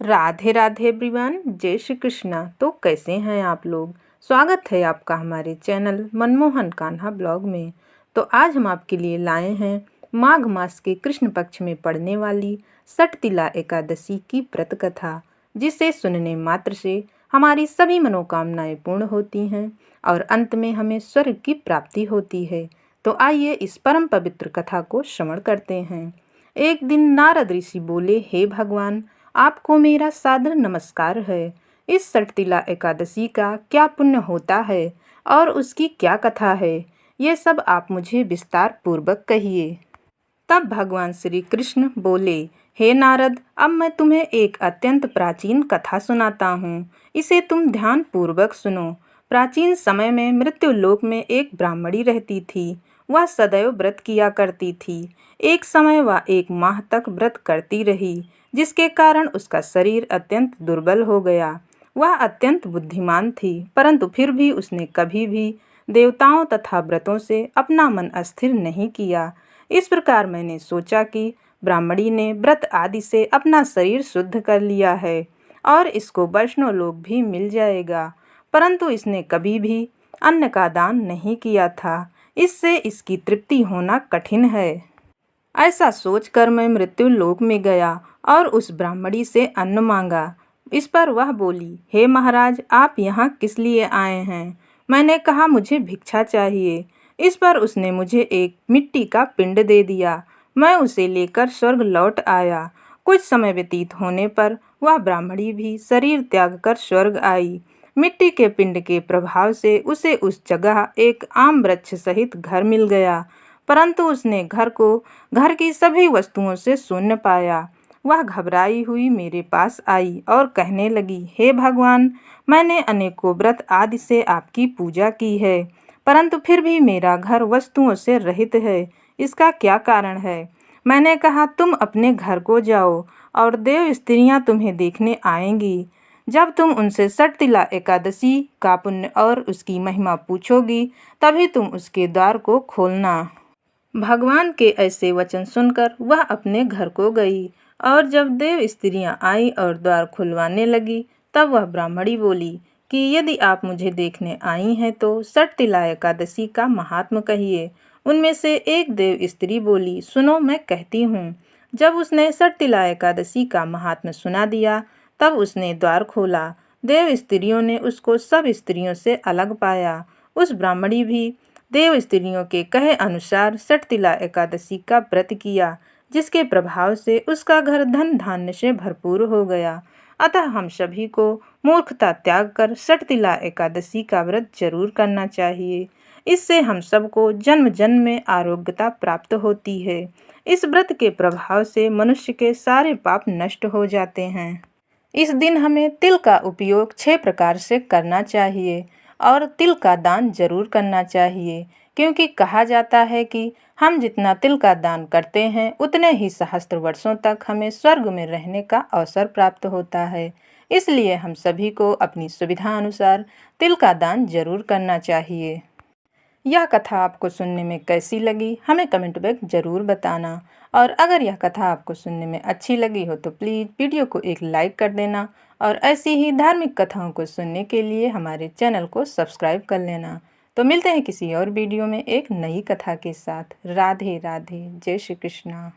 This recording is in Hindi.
राधे राधे एवरीवन, जय श्री कृष्णा। तो कैसे हैं आप लोग। स्वागत है आपका हमारे चैनल मनमोहन कान्हा ब्लॉग में। तो आज हम आपके लिए लाए हैं माघ मास के कृष्ण पक्ष में पड़ने वाली सटतिला एकादशी की व्रत कथा, जिसे सुनने मात्र से हमारी सभी मनोकामनाएं पूर्ण होती हैं और अंत में हमें स्वर्ग की प्राप्ति होती है। तो आइए इस परम पवित्र कथा को श्रवण करते हैं। एक दिन नारद ऋषि बोले, हे भगवान, आपको मेरा सादर नमस्कार है। इस सटतिला एकादशी का क्या पुण्य होता है और उसकी क्या कथा है, ये सब आप मुझे विस्तार पूर्वक कहिए। तब भगवान श्री कृष्ण बोले, हे नारद, अब मैं तुम्हें एक अत्यंत प्राचीन कथा सुनाता हूँ। इसे तुम ध्यान पूर्वक सुनो। प्राचीन समय में मृत्युलोक में एक ब्राह्मणी रहती थी। वह सदैव व्रत किया करती थी। एक समय वह 1 माह तक व्रत करती रही, जिसके कारण उसका शरीर अत्यंत दुर्बल हो गया। वह अत्यंत बुद्धिमान थी, परंतु फिर भी उसने कभी भी देवताओं तथा व्रतों से अपना मन अस्थिर नहीं किया। इस प्रकार मैंने सोचा कि ब्राह्मणी ने व्रत आदि से अपना शरीर शुद्ध कर लिया है और इसको वैष्णव लोक भी मिल जाएगा, परंतु इसने कभी भी अन्न का दान नहीं किया था। इससे इसकी तृप्ति होना कठिन है। ऐसा सोचकर मैं मृत्यु लोक में गया और उस ब्राह्मणी से अन्न मांगा। इस पर वह बोली, हे महाराज, आप यहाँ किस लिए आए हैं। मैंने कहा, मुझे भिक्षा चाहिए। इस पर उसने मुझे एक मिट्टी का पिंड दे दिया। मैं उसे लेकर स्वर्ग लौट आया। कुछ समय व्यतीत होने पर वह ब्राह्मणी भी शरीर त्याग कर स्वर्ग आई। मिट्टी के पिंड के प्रभाव से उसे उस जगह एक आम वृक्ष सहित घर मिल गया, परंतु उसने घर की सभी वस्तुओं से शून्य पाया। वह घबराई हुई मेरे पास आई और कहने लगी, हे भगवान, मैंने अनेकों व्रत आदि से आपकी पूजा की है, परंतु फिर भी मेरा घर वस्तुओं से रहित है। इसका क्या कारण है। मैंने कहा, तुम अपने घर को जाओ और देव स्त्रियां तुम्हें देखने आएंगी। जब तुम उनसे सटतिला एकादशी का पुण्य और उसकी महिमा पूछोगी, तभी तुम उसके द्वार को खोलना। भगवान के ऐसे वचन सुनकर वह अपने घर को गई और जब देव स्त्रियां आई और द्वार खुलवाने लगी, तब वह ब्राह्मणी बोली कि यदि आप मुझे देखने आई हैं तो सटतिला एकादशी का महात्म कहिए। उनमें से एक देव स्त्री बोली, सुनो, मैं कहती हूँ। जब उसने सटतिला एकादशी का महात्म सुना दिया, तब उसने द्वार खोला। देव स्त्रियों ने उसको सब स्त्रियों से अलग पाया। उस ब्राह्मणी भी देव स्त्रियों के कहे अनुसार सटतिला एकादशी का व्रत किया, जिसके प्रभाव से उसका घर धन धान्य से भरपूर हो गया। अतः हम सभी को मूर्खता त्याग कर सटतिला एकादशी का व्रत जरूर करना चाहिए। इससे हम सबको जन्म जन्म में आरोग्यता प्राप्त होती है। इस व्रत के प्रभाव से मनुष्य के सारे पाप नष्ट हो जाते हैं। इस दिन हमें तिल का उपयोग 6 प्रकार से करना चाहिए और तिल का दान जरूर करना चाहिए, क्योंकि कहा जाता है कि हम जितना तिल का दान करते हैं, उतने ही सहस्त्र वर्षों तक हमें स्वर्ग में रहने का अवसर प्राप्त होता है। इसलिए हम सभी को अपनी सुविधा अनुसार तिल का दान जरूर करना चाहिए। यह कथा आपको सुनने में कैसी लगी, हमें कमेंट में ज़रूर बताना। और अगर यह कथा आपको सुनने में अच्छी लगी हो तो प्लीज़ वीडियो को एक लाइक कर देना और ऐसी ही धार्मिक कथाओं को सुनने के लिए हमारे चैनल को सब्सक्राइब कर लेना। तो मिलते हैं किसी और वीडियो में एक नई कथा के साथ। राधे राधे, जय श्री कृष्णा।